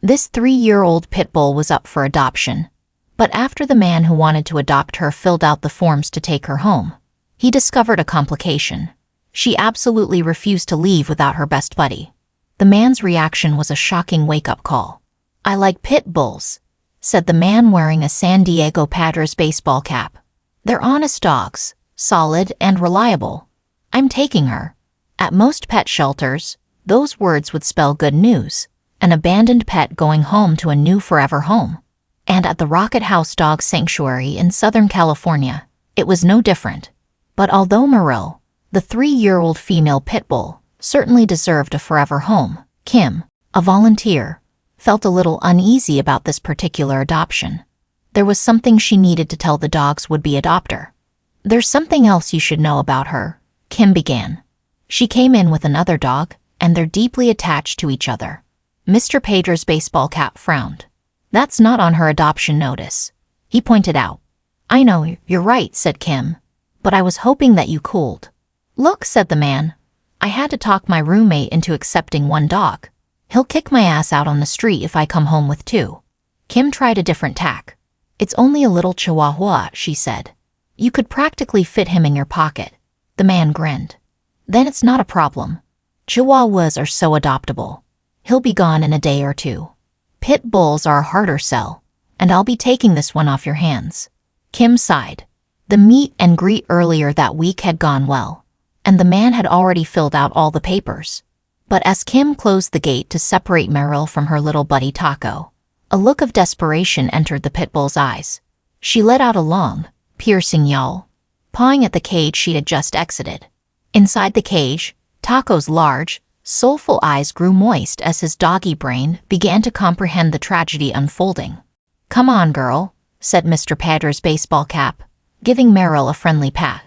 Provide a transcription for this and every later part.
This 3-year-old pit bull was up for adoption. But after the man who wanted to adopt her filled out the forms to take her home, he discovered a complication. She absolutely refused to leave without her best buddy. The man's reaction was a shocking wake-up call. "I like pit bulls," said the man wearing a San Diego Padres baseball cap. "They're honest dogs, solid and reliable. I'm taking her." At most pet shelters, those words would spell good news, an abandoned pet going home to a new forever home. And at the Rocket House Dog Sanctuary in Southern California, it was no different. But although Merrill, the 3-year-old female pit bull, certainly deserved a forever home, Kim, a volunteer, felt a little uneasy about this particular adoption. There was something she needed to tell the dog's would-be adopter. "There's something else you should know about her," Kim began. "She came in with another dog, and they're deeply attached to each other." Mr. Pedro's baseball cap frowned. "That's not on her adoption notice," he pointed out. "I know, you're right," said Kim, "but I was hoping that you cooled." "Look," said the man, "I had to talk my roommate into accepting one dog. He'll kick my ass out on the street if I come home with 2. Kim tried a different tack. "It's only a little Chihuahua," she said. "You could practically fit him in your pocket." The man grinned. "Then it's not a problem. Chihuahuas are so adoptable. He'll be gone in a day or 2. Pit bulls are a harder sell, and I'll be taking this one off your hands." Kim sighed. The meet and greet earlier that week had gone well, and the man had already filled out all the papers. But as Kim closed the gate to separate Merrill from her little buddy Taco, a look of desperation entered the pit bull's eyes. She let out a long, piercing yowl, pawing at the cage she had just exited. Inside the cage, Taco's large, soulful eyes grew moist as his doggy brain began to comprehend the tragedy unfolding. "Come on, girl," said Mr. Padres baseball cap, giving Merrill a friendly pat.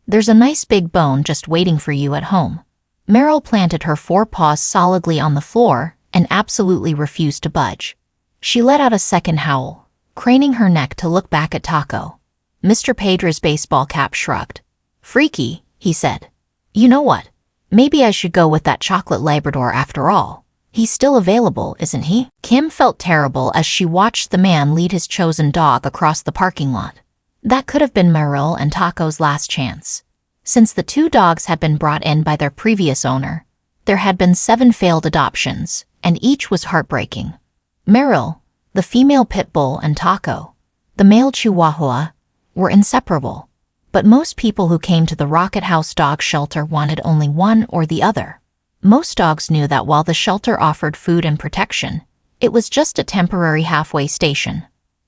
"There's a nice big bone just waiting for you at home." Merrill planted her 4 paws solidly on the floor and absolutely refused to budge. She let out a second howl, craning her neck to look back at Taco. Mr. Pedro's baseball cap shrugged. "Freaky," he said. "You know what? Maybe I should go with that chocolate Labrador after all. He's still available, isn't he?" Kim felt terrible as she watched the man lead his chosen dog across the parking lot. That could have been Merrill and Taco's last chance. Since the 2 dogs had been brought in by their previous owner, there had been 7 failed adoptions, and each was heartbreaking. Merrill, the female pit bull, and Taco, the male Chihuahua, were inseparable. But most people who came to the Rocket House Dog Shelter wanted only one or the other. Most dogs knew that while the shelter offered food and protection, it was just a temporary halfway station.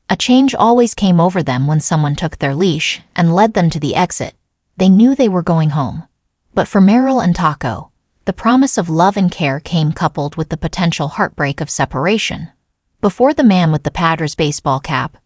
A change always came over them when someone took their leash and led them to the exit. They knew they were going home. But for Merrill and Taco, the promise of love and care came coupled with the potential heartbreak of separation. Before the man with the Padres baseball cap,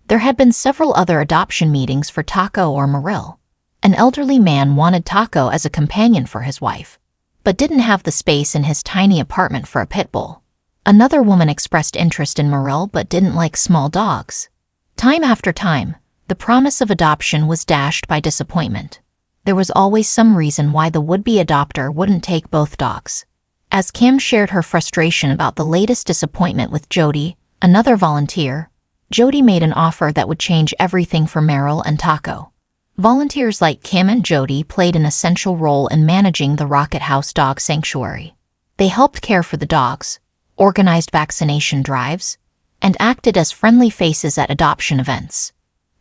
there had been several other adoption meetings for Taco or Merrill. An elderly man wanted Taco as a companion for his wife, but didn't have the space in his tiny apartment for a pit bull. Another woman expressed interest in Merrill but didn't like small dogs. Time after time, the promise of adoption was dashed by disappointment. There was always some reason why the would-be adopter wouldn't take both dogs. As Kim shared her frustration about the latest disappointment with Jody, another volunteer, Jody made an offer that would change everything for Merrill and Taco. Volunteers like Kim and Jody played an essential role in managing the Rocket House Dog Sanctuary. They helped care for the dogs, organized vaccination drives, and acted as friendly faces at adoption events.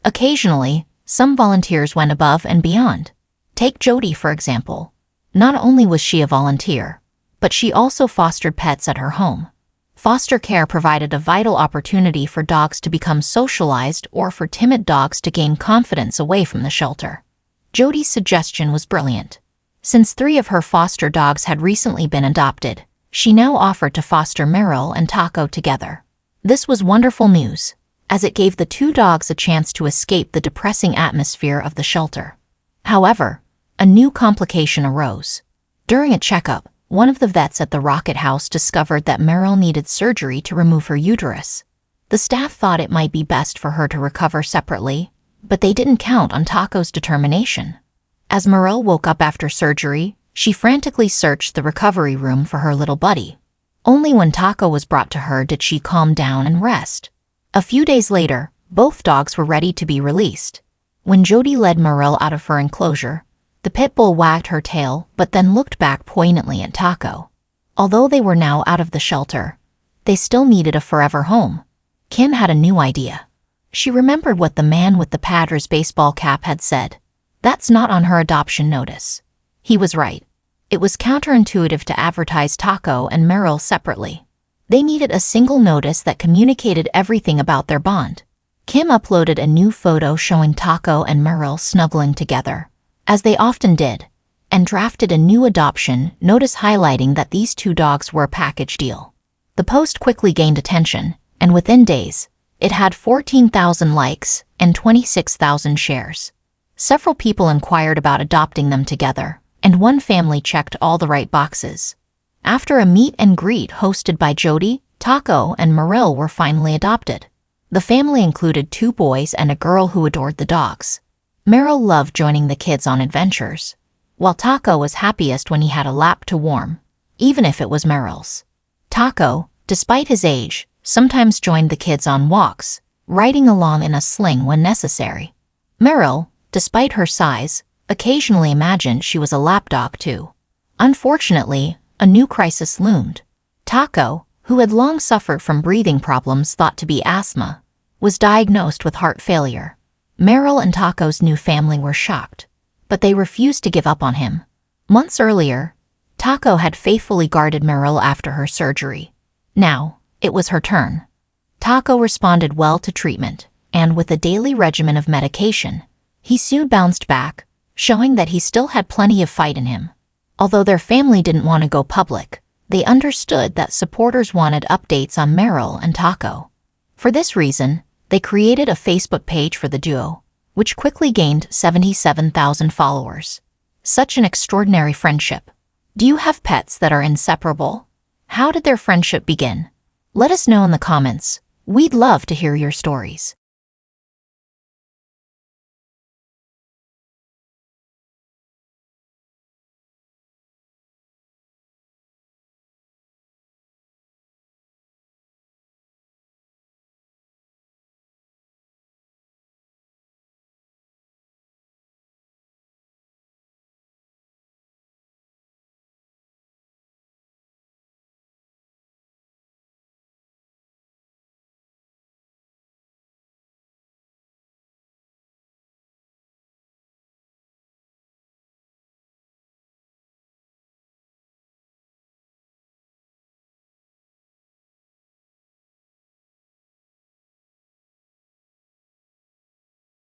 Occasionally, some volunteers went above and beyond. Take Jody, for example. Not only was she a volunteer, but she also fostered pets at her home. Foster care provided a vital opportunity for dogs to become socialized or for timid dogs to gain confidence away from the shelter. Jody's suggestion was brilliant. Since 3 of her foster dogs had recently been adopted, she now offered to foster Merrill and Taco together. This was wonderful news, as it gave the 2 dogs a chance to escape the depressing atmosphere of the shelter. However, a new complication arose. During a checkup, one of the vets at the Rocket House discovered that Merrill needed surgery to remove her uterus. The staff thought it might be best for her to recover separately, but they didn't count on Taco's determination. As Merrill woke up after surgery, she frantically searched the recovery room for her little buddy. Only when Taco was brought to her did she calm down and rest. A few days later, both dogs were ready to be released. When Jody led Merrill out of her enclosure, the pit bull wagged her tail but then looked back poignantly at Taco. Although they were now out of the shelter, they still needed a forever home. Kim had a new idea. She remembered what the man with the Padres baseball cap had said. That's not on her adoption notice. He was right. It was counterintuitive to advertise Taco and Merrill separately. They needed a single notice that communicated everything about their bond. Kim uploaded a new photo showing Taco and Merrill snuggling together, as they often did, and drafted a new adoption notice highlighting that these two dogs were a package deal. The post quickly gained attention, and within days, it had 14,000 likes and 26,000 shares. Several people inquired about adopting them together, and one family checked all the right boxes. After a meet and greet hosted by Jody, Taco and Merrill were finally adopted. The family included 2 boys and a girl who adored the dogs. Merrill loved joining the kids on adventures, while Taco was happiest when he had a lap to warm, even if it was Merrill's. Taco, despite his age, sometimes joined the kids on walks, riding along in a sling when necessary. Merrill, despite her size, occasionally imagined she was a lapdog too. Unfortunately, a new crisis loomed. Taco, who had long suffered from breathing problems thought to be asthma, was diagnosed with heart failure. Merrill and Taco's new family were shocked, but they refused to give up on him. Months earlier, Taco had faithfully guarded Merrill after her surgery. Now, it was her turn. Taco responded well to treatment, and with a daily regimen of medication, he soon bounced back, showing that he still had plenty of fight in him. Although their family didn't want to go public, they understood that supporters wanted updates on Merrill and Taco. For this reason, they created a Facebook page for the duo, which quickly gained 77,000 followers. Such an extraordinary friendship. Do you have pets that are inseparable? How did their friendship begin? Let us know in the comments. We'd love to hear your stories.